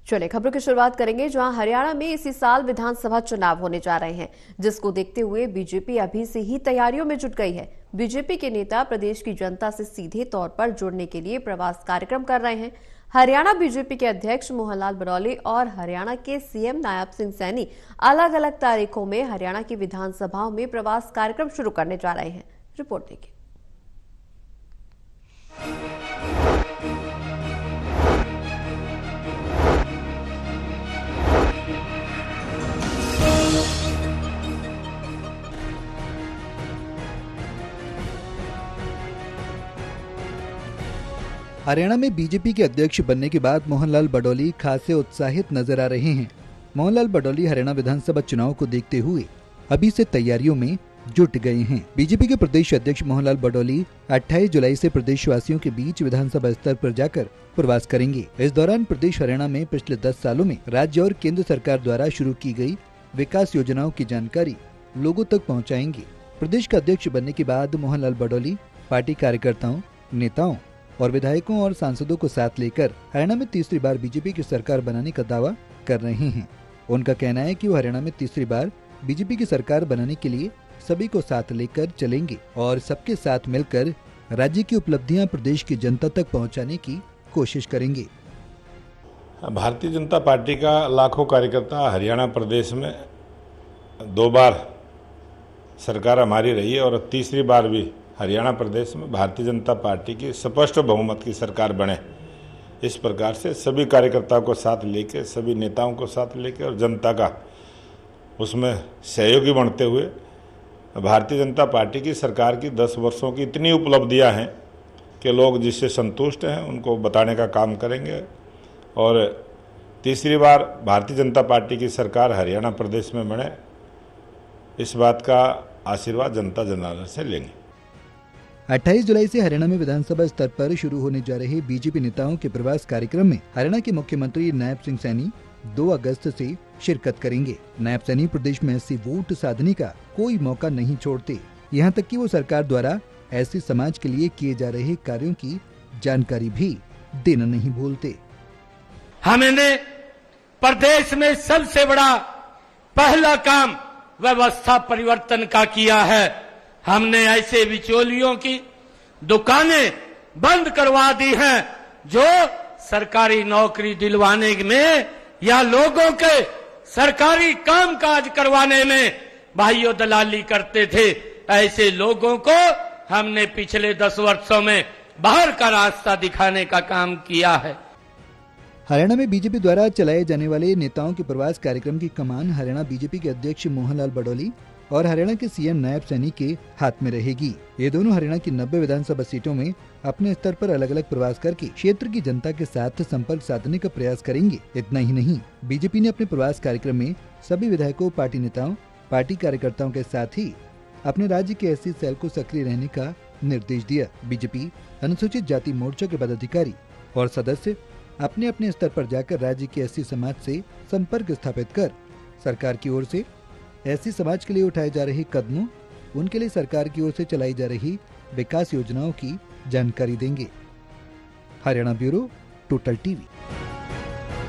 चलिए खबरों की शुरुआत करेंगे, जहां हरियाणा में इसी साल विधानसभा चुनाव होने जा रहे हैं, जिसको देखते हुए बीजेपी अभी से ही तैयारियों में जुट गई है। बीजेपी के नेता प्रदेश की जनता से सीधे तौर पर जुड़ने के लिए प्रवास कार्यक्रम कर रहे हैं। हरियाणा बीजेपी के अध्यक्ष मोहनलाल बडौली और हरियाणा के सीएम नायब सिंह सैनी अलग अलग तारीखों में हरियाणा की विधानसभाओं में प्रवास कार्यक्रम शुरू करने जा रहे हैं। रिपोर्ट देखिए। हरियाणा में बीजेपी के अध्यक्ष बनने के बाद मोहनलाल बडौली खासे उत्साहित नजर आ रहे हैं। मोहनलाल बडौली हरियाणा विधानसभा चुनाव को देखते हुए अभी से तैयारियों में जुट गए हैं। बीजेपी के प्रदेश अध्यक्ष मोहनलाल बडौली 28 जुलाई से प्रदेशवासियों के बीच विधानसभा स्तर पर जाकर प्रवास करेंगे। इस दौरान प्रदेश हरियाणा में पिछले 10 सालों में राज्य और केंद्र सरकार द्वारा शुरू की गई विकास योजनाओं की जानकारी लोगों तक पहुँचाएंगे। प्रदेश का अध्यक्ष बनने के बाद मोहनलाल बडौली पार्टी कार्यकर्ताओं, नेताओं और विधायकों और सांसदों को साथ लेकर हरियाणा में तीसरी बार बीजेपी की सरकार बनाने का दावा कर रहे हैं। उनका कहना है कि वो हरियाणा में तीसरी बार बीजेपी की सरकार बनाने के लिए सभी को साथ लेकर चलेंगे और सबके साथ मिलकर राज्य की उपलब्धियां प्रदेश की जनता तक पहुंचाने की कोशिश करेंगे। भारतीय जनता पार्टी का लाखों कार्यकर्ता हरियाणा प्रदेश में 2 बार सरकार हमारी रही है और तीसरी बार भी हरियाणा प्रदेश में भारतीय जनता पार्टी की स्पष्ट बहुमत की सरकार बने, इस प्रकार से सभी कार्यकर्ताओं को साथ लेके, सभी नेताओं को साथ लेके और जनता का उसमें सहयोगी बनते हुए भारतीय जनता पार्टी की सरकार की 10 वर्षों की इतनी उपलब्धियां हैं कि लोग जिससे संतुष्ट हैं उनको बताने का काम करेंगे और तीसरी बार भारतीय जनता पार्टी की सरकार हरियाणा प्रदेश में बने, इस बात का आशीर्वाद जनता जनार्दन से लेंगे। 28 जुलाई से हरियाणा में विधानसभा स्तर पर शुरू होने जा रहे बीजेपी नेताओं के प्रवास कार्यक्रम में हरियाणा के मुख्यमंत्री नायब सिंह सैनी 2 अगस्त से शिरकत करेंगे। नायब सैनी प्रदेश में ऐसी वोट साधने का कोई मौका नहीं छोड़ते, यहाँ तक कि वो सरकार द्वारा ऐसे समाज के लिए किए जा रहे कार्यों की जानकारी भी देना नहीं भूलते। हमने प्रदेश में सबसे बड़ा पहला काम व्यवस्था परिवर्तन का किया है। हमने ऐसे बिचौलियों की दुकानें बंद करवा दी हैं जो सरकारी नौकरी दिलवाने में या लोगों के सरकारी कामकाज करवाने में भाइयों दलाली करते थे। ऐसे लोगों को हमने पिछले 10 वर्षों में बाहर का रास्ता दिखाने का काम किया है। हरियाणा में बीजेपी द्वारा चलाए जाने वाले नेताओं के प्रवास कार्यक्रम की कमान हरियाणा बीजेपी के अध्यक्ष मोहनलाल बडौली और हरियाणा के सीएम नायब सैनी के हाथ में रहेगी। ये दोनों हरियाणा की 90 विधानसभा सीटों में अपने स्तर पर अलग अलग प्रवास करके क्षेत्र की जनता के साथ संपर्क साधने का प्रयास करेंगे। इतना ही नहीं, बीजेपी ने अपने प्रवास कार्यक्रम में सभी विधायकों, पार्टी नेताओं, पार्टी कार्यकर्ताओं के साथ ही अपने राज्य के एससी सेल को सक्रिय रहने का निर्देश दिया। बीजेपी अनुसूचित जाति मोर्चा के पदाधिकारी और सदस्य अपने अपने स्तर पर जाकर राज्य के एससी समाज से संपर्क स्थापित कर सरकार की ओर से एससी समाज के लिए उठाए जा रहे कदमों, उनके लिए सरकार की ओर से चलाई जा रही विकास योजनाओं की जानकारी देंगे। Haryana bureau, total TV.